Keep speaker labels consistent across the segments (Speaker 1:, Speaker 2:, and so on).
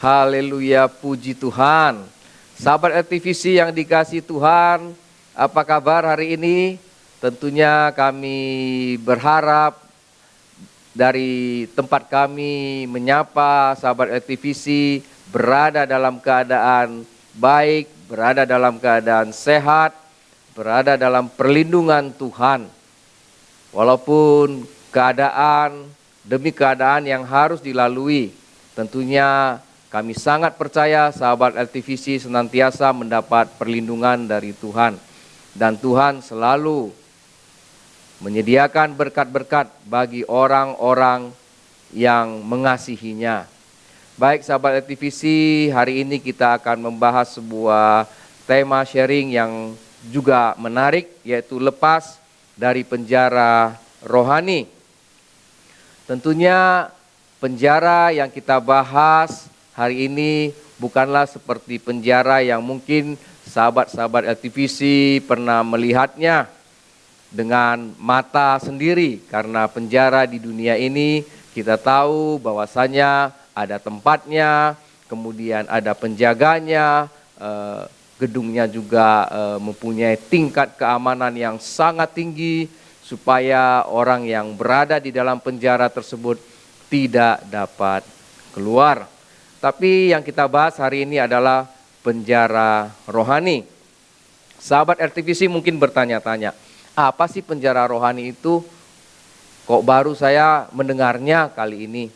Speaker 1: Haleluya, puji Tuhan. Sahabat LTVC yang dikasihi Tuhan, apa kabar hari ini? Tentunya kami berharap dari tempat kami menyapa sahabat LTVC berada dalam keadaan baik, berada dalam keadaan sehat, berada dalam perlindungan Tuhan. Walaupun keadaan demi keadaan yang harus dilalui, tentunya kami sangat percaya sahabat LTVC senantiasa mendapat perlindungan dari Tuhan. Dan Tuhan selalu menyediakan berkat-berkat bagi orang-orang yang mengasihinya. Baik sahabat LTVC, hari ini kita akan membahas sebuah tema sharing yang juga menarik, yaitu lepas dari penjara rohani. Tentunya penjara yang kita bahas hari ini bukanlah seperti penjara yang mungkin sahabat-sahabat LTVC pernah melihatnya dengan mata sendiri. Karena penjara di dunia ini kita tahu bahwasanya ada tempatnya, kemudian ada penjaganya, gedungnya juga mempunyai tingkat keamanan yang sangat tinggi supaya orang yang berada di dalam penjara tersebut tidak dapat keluar. Tapi yang kita bahas hari ini adalah penjara rohani. Sahabat LTVC mungkin bertanya-tanya, apa sih penjara rohani itu? Kok baru saya mendengarnya kali ini?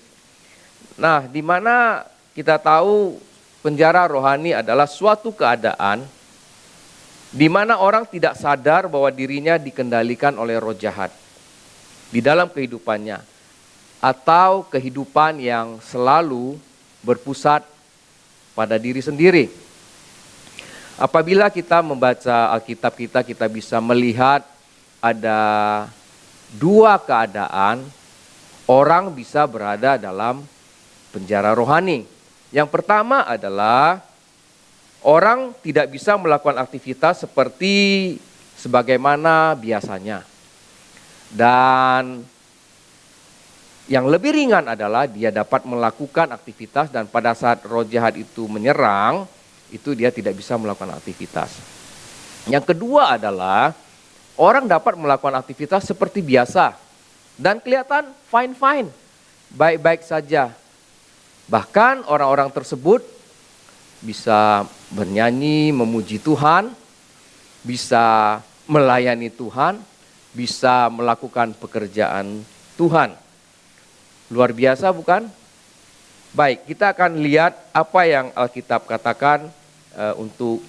Speaker 1: Nah, di mana kita tahu penjara rohani adalah suatu keadaan di mana orang tidak sadar bahwa dirinya dikendalikan oleh roh jahat di dalam kehidupannya, atau kehidupan yang selalu berpusat pada diri sendiri. Apabila kita membaca Alkitab kita bisa melihat ada dua keadaan orang bisa berada dalam penjara rohani. Yang pertama adalah orang tidak bisa melakukan aktivitas seperti sebagaimana biasanya. Dan yang lebih ringan adalah dia dapat melakukan aktivitas dan pada saat roh jahat itu menyerang, itu dia tidak bisa melakukan aktivitas. Yang kedua adalah orang dapat melakukan aktivitas seperti biasa dan kelihatan fine-fine, baik-baik saja. Bahkan orang-orang tersebut bisa bernyanyi, memuji Tuhan, bisa melayani Tuhan, bisa melakukan pekerjaan Tuhan. Luar biasa bukan? Baik, kita akan lihat apa yang Alkitab katakan untuk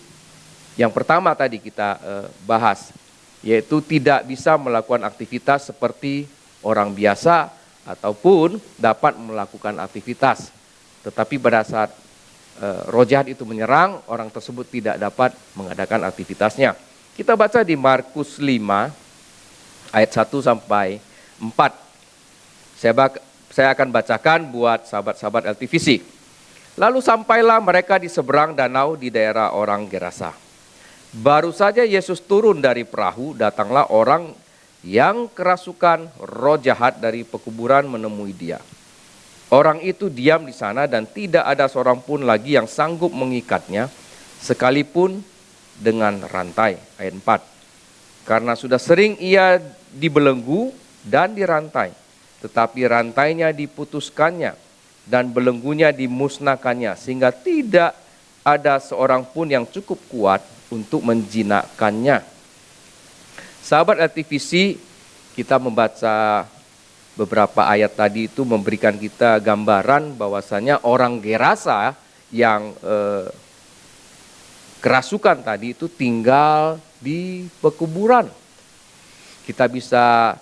Speaker 1: yang pertama tadi kita bahas, yaitu tidak bisa melakukan aktivitas seperti orang biasa ataupun dapat melakukan aktivitas. Tetapi pada saat roh jahat itu menyerang, orang tersebut tidak dapat mengadakan aktivitasnya. Kita baca di Markus 5 ayat 1 sampai 4. Saya akan bacakan buat sahabat-sahabat LTVC. Lalu sampailah mereka di seberang danau di daerah orang Gerasa. Baru saja Yesus turun dari perahu, datanglah orang yang kerasukan roh jahat dari pekuburan menemui dia. Orang itu diam di sana dan tidak ada seorang pun lagi yang sanggup mengikatnya, sekalipun dengan rantai. Ayat 4. Karena sudah sering ia dibelenggu dan dirantai, tetapi rantainya diputuskannya dan belenggunya dimusnahkannya, sehingga tidak ada seorang pun yang cukup kuat untuk menjinakkannya. Sahabat LTVC, kita membaca beberapa ayat tadi itu memberikan kita gambaran bahwasanya orang Gerasa yang kerasukan tadi itu tinggal di pekuburan. Kita bisa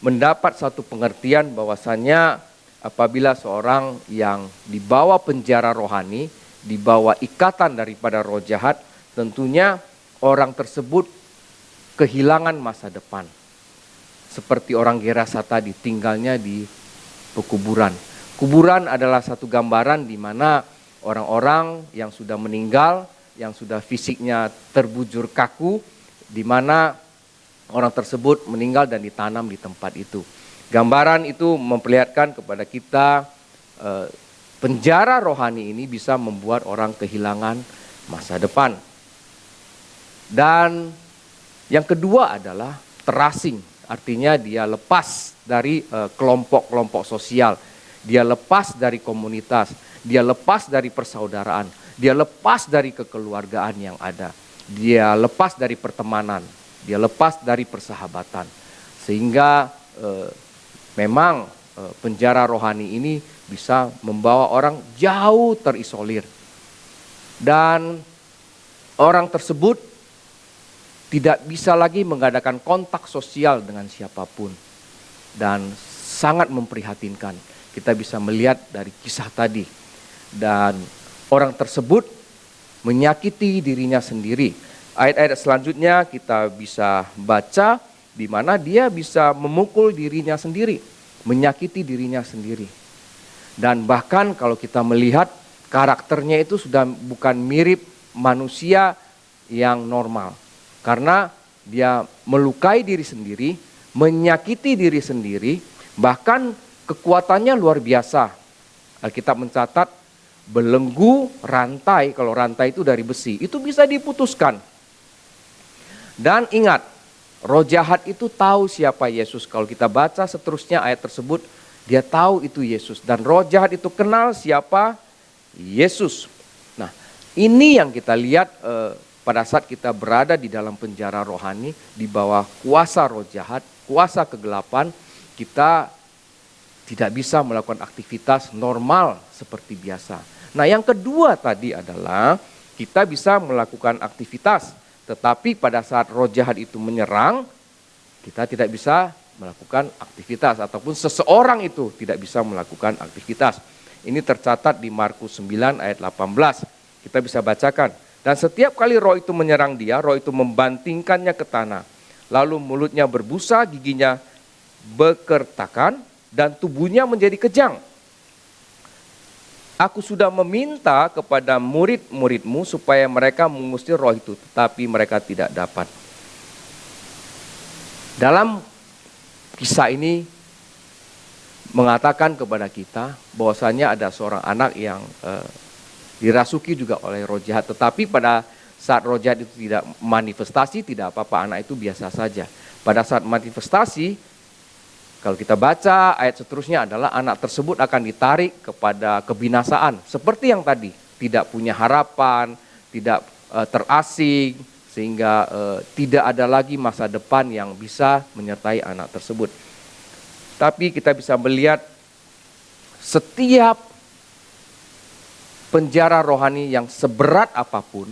Speaker 1: mendapat satu pengertian bahwasanya apabila seorang yang dibawa penjara rohani, dibawa ikatan daripada roh jahat, tentunya orang tersebut kehilangan masa depan. Seperti orang Gerasa tadi, tinggalnya di pekuburan. Kuburan adalah satu gambaran di mana orang-orang yang sudah meninggal, yang sudah fisiknya terbujur kaku, di mana orang tersebut meninggal dan ditanam di tempat itu. Gambaran itu memperlihatkan kepada kita penjara rohani ini bisa membuat orang kehilangan masa depan. Dan yang kedua adalah terasing, artinya dia lepas dari kelompok-kelompok sosial, dia lepas dari komunitas, dia lepas dari persaudaraan, dia lepas dari kekeluargaan yang ada, dia lepas dari pertemanan, dia lepas dari persahabatan. Sehingga memang penjara rohani ini bisa membawa orang jauh terisolir. Dan orang tersebut tidak bisa lagi mengadakan kontak sosial dengan siapapun. Dan sangat memprihatinkan. Kita bisa melihat dari kisah tadi. Dan orang tersebut menyakiti dirinya sendiri. Ayat-ayat selanjutnya kita bisa baca di mana dia bisa memukul dirinya sendiri, menyakiti dirinya sendiri. Dan bahkan kalau kita melihat karakternya itu sudah bukan mirip manusia yang normal. Karena dia melukai diri sendiri, menyakiti diri sendiri, bahkan kekuatannya luar biasa. Alkitab mencatat belenggu rantai, kalau rantai itu dari besi, itu bisa diputuskan. Dan ingat, roh jahat itu tahu siapa Yesus. Kalau kita baca seterusnya ayat tersebut, dia tahu itu Yesus. Dan roh jahat itu kenal siapa Yesus. Nah, ini yang kita lihat pada saat kita berada di dalam penjara rohani, di bawah kuasa roh jahat, kuasa kegelapan, kita tidak bisa melakukan aktivitas normal seperti biasa. Nah, yang kedua tadi adalah kita bisa melakukan aktivitas, tetapi pada saat roh jahat itu menyerang, kita tidak bisa melakukan aktivitas, ataupun seseorang itu tidak bisa melakukan aktivitas. Ini tercatat di Markus 9 ayat 18. Kita bisa bacakan. Dan setiap kali roh itu menyerang dia, roh itu membantingkannya ke tanah. Lalu mulutnya berbusa, giginya bekertakan, dan tubuhnya menjadi kejang. Aku sudah meminta kepada murid-muridmu supaya mereka mengusir roh itu, tetapi mereka tidak dapat. Dalam kisah ini mengatakan kepada kita bahwasanya ada seorang anak yang dirasuki juga oleh roh jahat, tetapi pada saat roh jahat itu tidak manifestasi, tidak apa-apa, anak itu biasa saja. Pada saat manifestasi, kalau kita baca ayat seterusnya adalah anak tersebut akan ditarik kepada kebinasaan. Seperti yang tadi, tidak punya harapan, tidak terasing, sehingga tidak ada lagi masa depan yang bisa menyertai anak tersebut. Tapi kita bisa melihat setiap penjara rohani yang seberat apapun,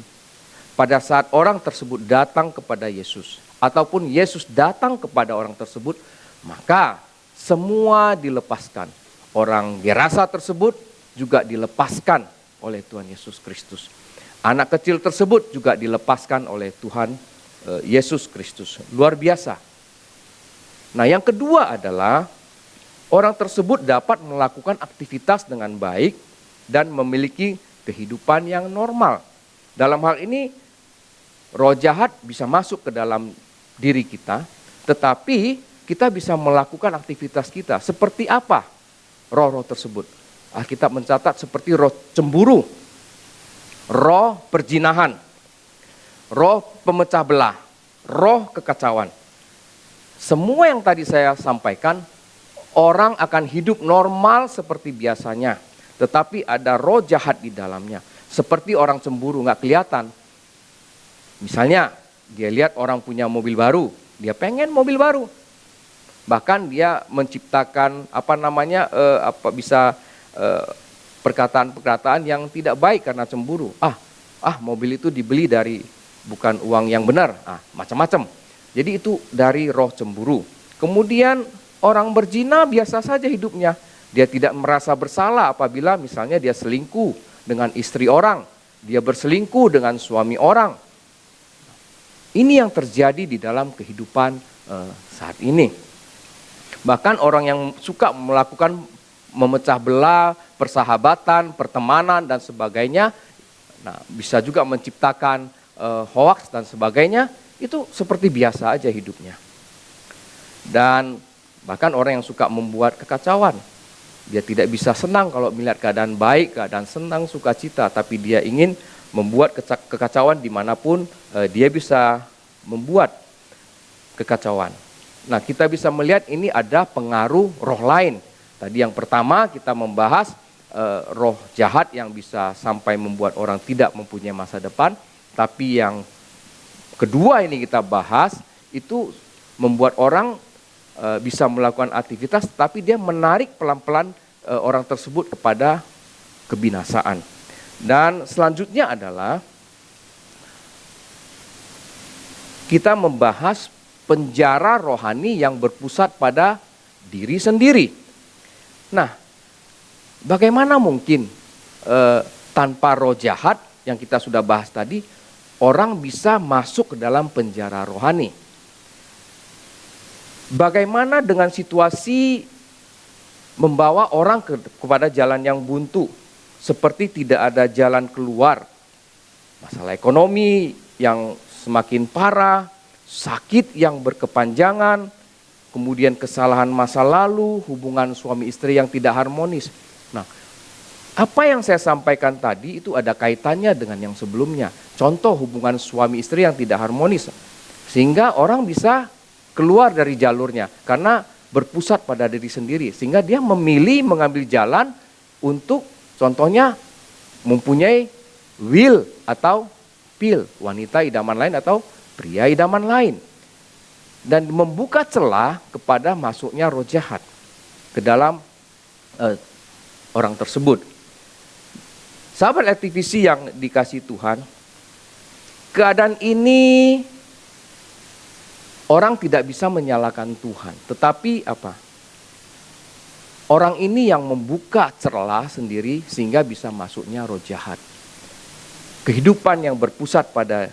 Speaker 1: pada saat orang tersebut datang kepada Yesus, ataupun Yesus datang kepada orang tersebut, maka semua dilepaskan. Orang Gerasa tersebut juga dilepaskan oleh Tuhan Yesus Kristus. Anak kecil tersebut juga dilepaskan oleh Tuhan Yesus Kristus. Luar biasa. Nah, yang kedua adalah orang tersebut dapat melakukan aktivitas dengan baik dan memiliki kehidupan yang normal. Dalam hal ini, roh jahat bisa masuk ke dalam diri kita, tetapi kita bisa melakukan aktivitas kita. Seperti apa roh-roh tersebut? Alkitab mencatat seperti roh cemburu, roh perzinahan, roh pemecah belah, roh kekacauan. Semua yang tadi saya sampaikan, orang akan hidup normal seperti biasanya. Tetapi ada roh jahat di dalamnya. Seperti orang cemburu, nggak kelihatan. Misalnya, dia lihat orang punya mobil baru, dia pengen mobil baru. Bahkan dia menciptakan perkataan-perkataan yang tidak baik karena cemburu. Mobil itu dibeli dari bukan uang yang benar, macam-macam. Jadi itu dari roh cemburu. Kemudian orang berzina biasa saja hidupnya. Dia tidak merasa bersalah apabila misalnya dia selingkuh dengan istri orang, dia berselingkuh dengan suami orang. Ini yang terjadi di dalam kehidupan saat ini. Bahkan orang yang suka melakukan memecah belah, persahabatan, pertemanan dan sebagainya, bisa juga menciptakan hoaks dan sebagainya, itu seperti biasa aja hidupnya. Dan bahkan orang yang suka membuat kekacauan, Dia tidak bisa senang kalau melihat keadaan baik, keadaan senang, sukacita, tapi dia ingin membuat kekacauan dimanapun dia bisa membuat kekacauan. Nah, kita bisa melihat ini ada pengaruh roh lain. Tadi yang pertama kita membahas roh jahat yang bisa sampai membuat orang tidak mempunyai masa depan. Tapi yang kedua ini kita bahas, itu membuat orang bisa melakukan aktivitas, tapi dia menarik pelan-pelan orang tersebut kepada kebinasaan. Dan selanjutnya adalah kita membahas penjara rohani yang berpusat pada diri sendiri. Nah, bagaimana mungkin tanpa roh jahat yang kita sudah bahas tadi, orang bisa masuk ke dalam penjara rohani? Bagaimana dengan situasi membawa orang kepada jalan yang buntu, seperti tidak ada jalan keluar, masalah ekonomi yang semakin parah, sakit yang berkepanjangan, kemudian kesalahan masa lalu, hubungan suami istri yang tidak harmonis. Nah, apa yang saya sampaikan tadi itu ada kaitannya dengan yang sebelumnya. Contoh hubungan suami istri yang tidak harmonis, sehingga orang bisa keluar dari jalurnya karena berpusat pada diri sendiri, sehingga dia memilih mengambil jalan untuk contohnya mempunyai will atau pil, wanita idaman lain atau pria idaman lain, dan membuka celah kepada masuknya roh jahat ke dalam orang tersebut. Sahabat aktivisi yang dikasihi Tuhan, keadaan ini orang tidak bisa menyalahkan Tuhan, tetapi apa? Orang ini yang membuka celah sendiri sehingga bisa masuknya roh jahat. Kehidupan yang berpusat pada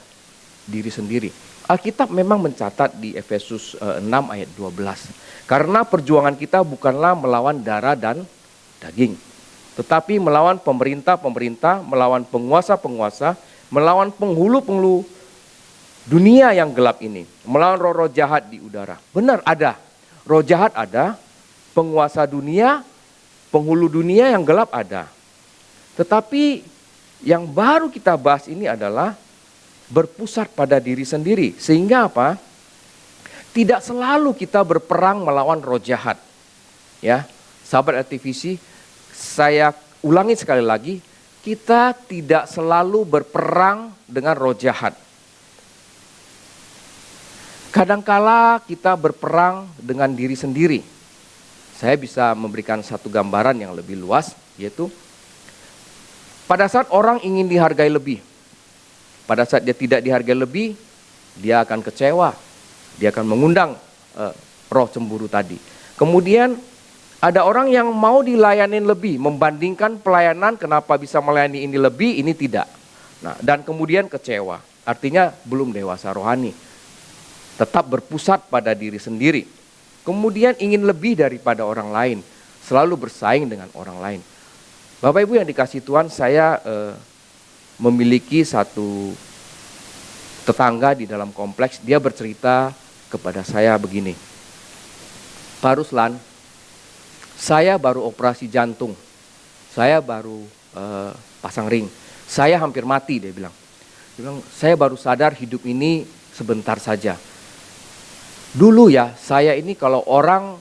Speaker 1: diri sendiri. Alkitab memang mencatat di Efesus 6 ayat 12. Karena perjuangan kita bukanlah melawan darah dan daging, tetapi melawan pemerintah-pemerintah, melawan penguasa-penguasa, melawan penghulu-penghulu dunia yang gelap ini, melawan roh-roh jahat di udara. Benar ada, roh jahat ada, penguasa dunia, penghulu dunia yang gelap ada. Tetapi yang baru kita bahas ini adalah berpusat pada diri sendiri. Sehingga apa? Tidak selalu kita berperang melawan roh jahat. Ya, sahabat aktivisi, saya ulangi sekali lagi, kita tidak selalu berperang dengan roh jahat. Kadangkala kita berperang dengan diri sendiri. Saya bisa memberikan satu gambaran yang lebih luas, yaitu pada saat orang ingin dihargai lebih, pada saat dia tidak dihargai lebih, dia akan kecewa, dia akan mengundang roh cemburu tadi. Kemudian ada orang yang mau dilayanin lebih, membandingkan pelayanan, kenapa bisa melayani ini lebih, ini tidak. Nah, dan kemudian kecewa, artinya belum dewasa rohani. Tetap berpusat pada diri sendiri. Kemudian ingin lebih daripada orang lain. Selalu bersaing dengan orang lain. Bapak Ibu yang dikasihi Tuhan, saya memiliki satu tetangga di dalam kompleks. Dia bercerita kepada saya begini. Pak Ruslan, saya baru operasi jantung. Saya baru pasang ring. Saya hampir mati, dia bilang. Dia bilang, saya baru sadar hidup ini sebentar saja. Dulu ya, saya ini kalau orang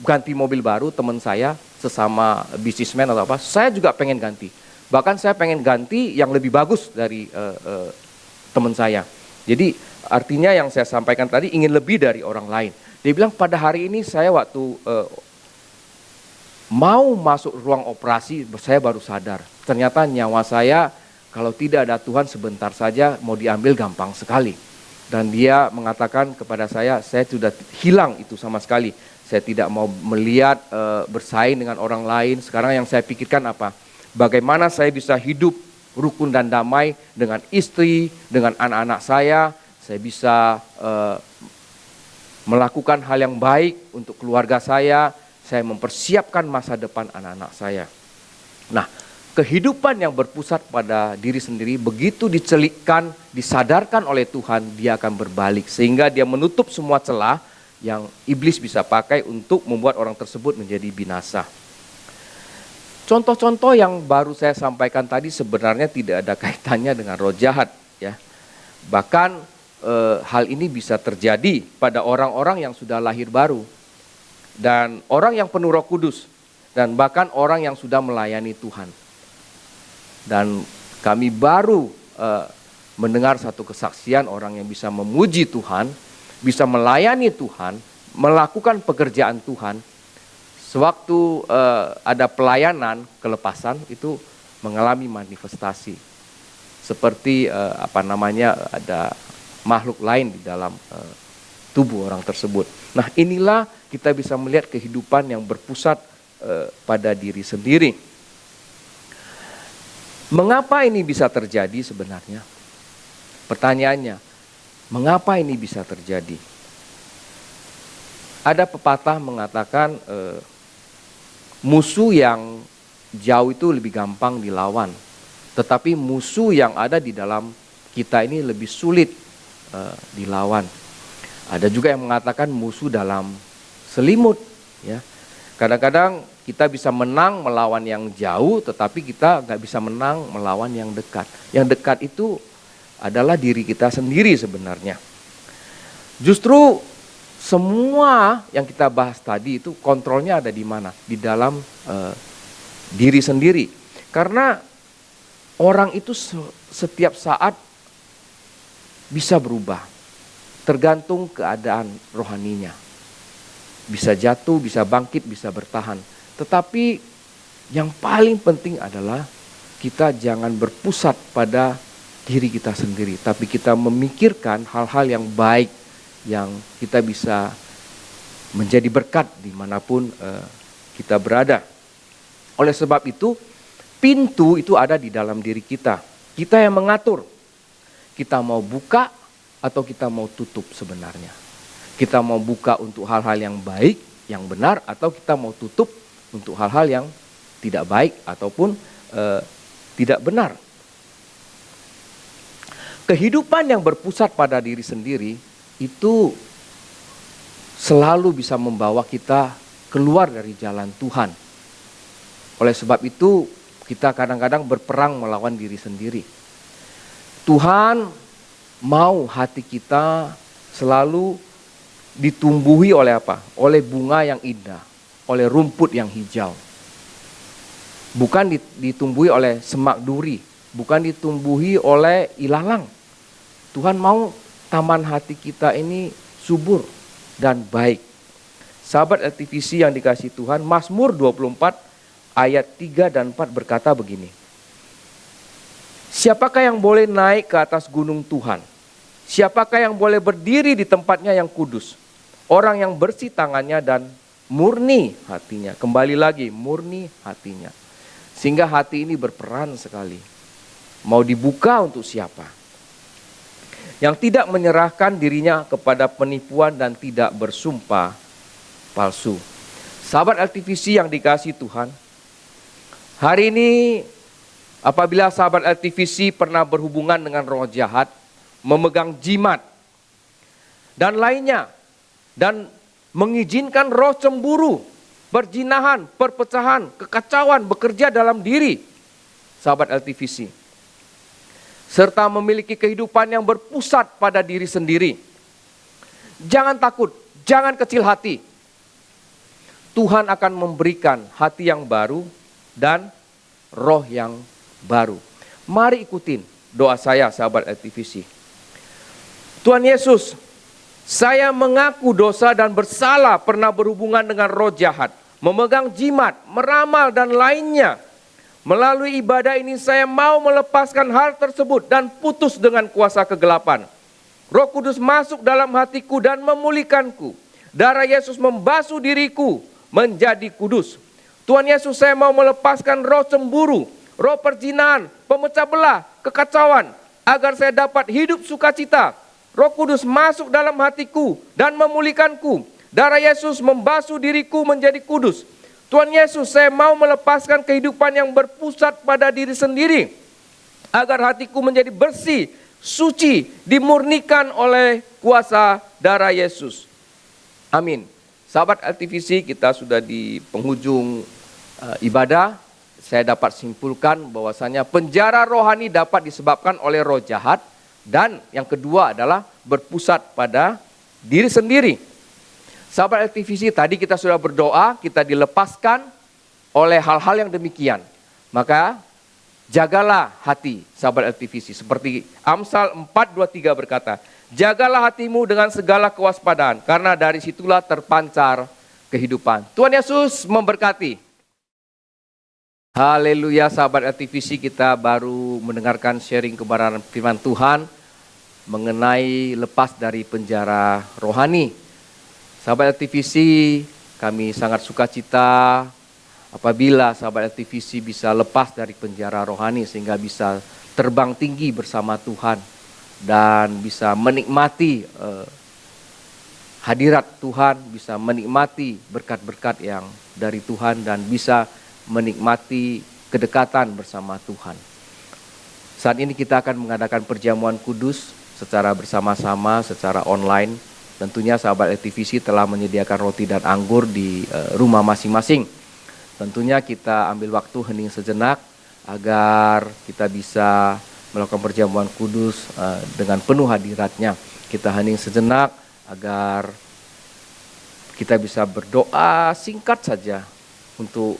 Speaker 1: ganti mobil baru, teman saya sesama bisnismen atau apa, saya juga pengen ganti. Bahkan saya pengen ganti yang lebih bagus dari teman saya. Jadi artinya yang saya sampaikan tadi ingin lebih dari orang lain. Dia bilang pada hari ini saya waktu mau masuk ruang operasi, saya baru sadar. Ternyata nyawa saya kalau tidak ada Tuhan sebentar saja mau diambil gampang sekali. Dan dia mengatakan kepada saya sudah hilang itu sama sekali. Saya tidak mau melihat bersaing dengan orang lain. Sekarang yang saya pikirkan apa? Bagaimana saya bisa hidup rukun dan damai dengan istri, dengan anak-anak saya. Saya bisa melakukan hal yang baik untuk keluarga saya. Saya mempersiapkan masa depan anak-anak saya. Nah, kehidupan yang berpusat pada diri sendiri begitu dicelikkan, disadarkan oleh Tuhan, dia akan berbalik. Sehingga dia menutup semua celah yang iblis bisa pakai untuk membuat orang tersebut menjadi binasa. contoh-contoh yang baru saya sampaikan tadi sebenarnya tidak ada kaitannya dengan roh jahat, ya. Bahkan hal ini bisa terjadi pada orang-orang yang sudah lahir baru dan orang yang penuh Roh Kudus dan bahkan orang yang sudah melayani Tuhan. Dan kami baru mendengar satu kesaksian orang yang bisa memuji Tuhan, bisa melayani Tuhan, melakukan pekerjaan Tuhan. Sewaktu ada pelayanan kelepasan itu mengalami manifestasi seperti ada makhluk lain di dalam tubuh orang tersebut. Nah, inilah kita bisa melihat kehidupan yang berpusat pada diri sendiri. Mengapa ini bisa terjadi sebenarnya? Pertanyaannya, mengapa ini bisa terjadi? Ada pepatah mengatakan musuh yang jauh itu lebih gampang dilawan, tetapi musuh yang ada di dalam kita ini lebih sulit dilawan. Ada juga yang mengatakan musuh dalam selimut, ya. Kadang-kadang kita bisa menang melawan yang jauh, tetapi kita nggak bisa menang melawan yang dekat. Yang dekat itu adalah diri kita sendiri sebenarnya. Justru semua yang kita bahas tadi itu kontrolnya ada di mana? Di dalam diri sendiri. Karena orang itu setiap saat bisa berubah, tergantung keadaan rohaninya. Bisa jatuh, bisa bangkit, bisa bertahan. Tetapi yang paling penting adalah kita jangan berpusat pada diri kita sendiri, tapi kita memikirkan hal-hal yang baik yang kita bisa menjadi berkat dimanapun kita berada. Oleh sebab itu, pintu itu ada di dalam diri kita. Kita yang mengatur. Kita mau buka atau kita mau tutup sebenarnya. Kita mau buka untuk hal-hal yang baik, yang benar, atau kita mau tutup untuk hal-hal yang tidak baik ataupun tidak benar. Kehidupan yang berpusat pada diri sendiri itu selalu bisa membawa kita keluar dari jalan Tuhan. Oleh sebab itu kita kadang-kadang berperang melawan diri sendiri. Tuhan mau hati kita selalu ditumbuhi oleh apa? Oleh bunga yang indah, oleh rumput yang hijau. Bukan ditumbuhi oleh semak duri, bukan ditumbuhi oleh ilalang. Tuhan mau taman hati kita ini subur dan baik. Sahabat LTVC yang dikasihi Tuhan, Mazmur 24 ayat 3 dan 4 berkata begini. Siapakah yang boleh naik ke atas gunung Tuhan? Siapakah yang boleh berdiri di tempatnya yang kudus? Orang yang bersih tangannya dan murni hatinya. Kembali lagi, murni hatinya. Sehingga hati ini berperan sekali. Mau dibuka untuk siapa? Yang tidak menyerahkan dirinya kepada penipuan dan tidak bersumpah palsu. Sahabat LTVC yang dikasihi Tuhan, hari ini apabila sahabat LTVC pernah berhubungan dengan roh jahat, memegang jimat dan lainnya, dan mengizinkan roh cemburu, perzinahan, perpecahan, kekacauan bekerja dalam diri sahabat LTVC, serta memiliki kehidupan yang berpusat pada diri sendiri. Jangan takut, jangan kecil hati. Tuhan akan memberikan hati yang baru dan roh yang baru. Mari ikutin doa saya sahabat LTVC. Tuhan Yesus, saya mengaku dosa dan bersalah pernah berhubungan dengan roh jahat, memegang jimat, meramal dan lainnya. Melalui ibadah ini saya mau melepaskan hal tersebut dan putus dengan kuasa kegelapan. Roh Kudus masuk dalam hatiku dan memulihkanku. Darah Yesus membasuh diriku menjadi kudus. Tuhan Yesus, saya mau melepaskan roh cemburu, roh perzinahan, pemecah belah, kekacauan, agar saya dapat hidup sukacita. Roh Kudus masuk dalam hatiku dan memulihkanku. Darah Yesus membasuh diriku menjadi kudus. Tuhan Yesus, saya mau melepaskan kehidupan yang berpusat pada diri sendiri, agar hatiku menjadi bersih, suci, dimurnikan oleh kuasa darah Yesus. Amin. Sahabat LTVC, kita sudah di penghujung ibadah saya dapat simpulkan bahwasanya penjara rohani dapat disebabkan oleh roh jahat, dan yang kedua adalah berpusat pada diri sendiri. Sahabat LTVC, tadi kita sudah berdoa, kita dilepaskan oleh hal-hal yang demikian. Maka jagalah hati sahabat LTVC. Seperti Amsal 4:23 berkata, jagalah hatimu dengan segala kewaspadaan, karena dari situlah terpancar kehidupan. Tuhan Yesus memberkati. Haleluya, sahabat LTVC, kita baru mendengarkan sharing kebenaran firman Tuhan mengenai lepas dari penjara rohani. Sahabat LTVC, kami sangat sukacita apabila sahabat LTVC bisa lepas dari penjara rohani sehingga bisa terbang tinggi bersama Tuhan dan bisa menikmati hadirat Tuhan, bisa menikmati berkat-berkat yang dari Tuhan dan bisa menikmati kedekatan bersama Tuhan. Saat ini kita akan mengadakan perjamuan kudus secara bersama-sama, secara online. Tentunya sahabat LTVC telah menyediakan roti dan anggur di rumah masing-masing. Tentunya kita ambil waktu hening sejenak agar kita bisa melakukan perjamuan kudus dengan penuh hadiratnya. Kita hening sejenak agar kita bisa berdoa singkat saja untuk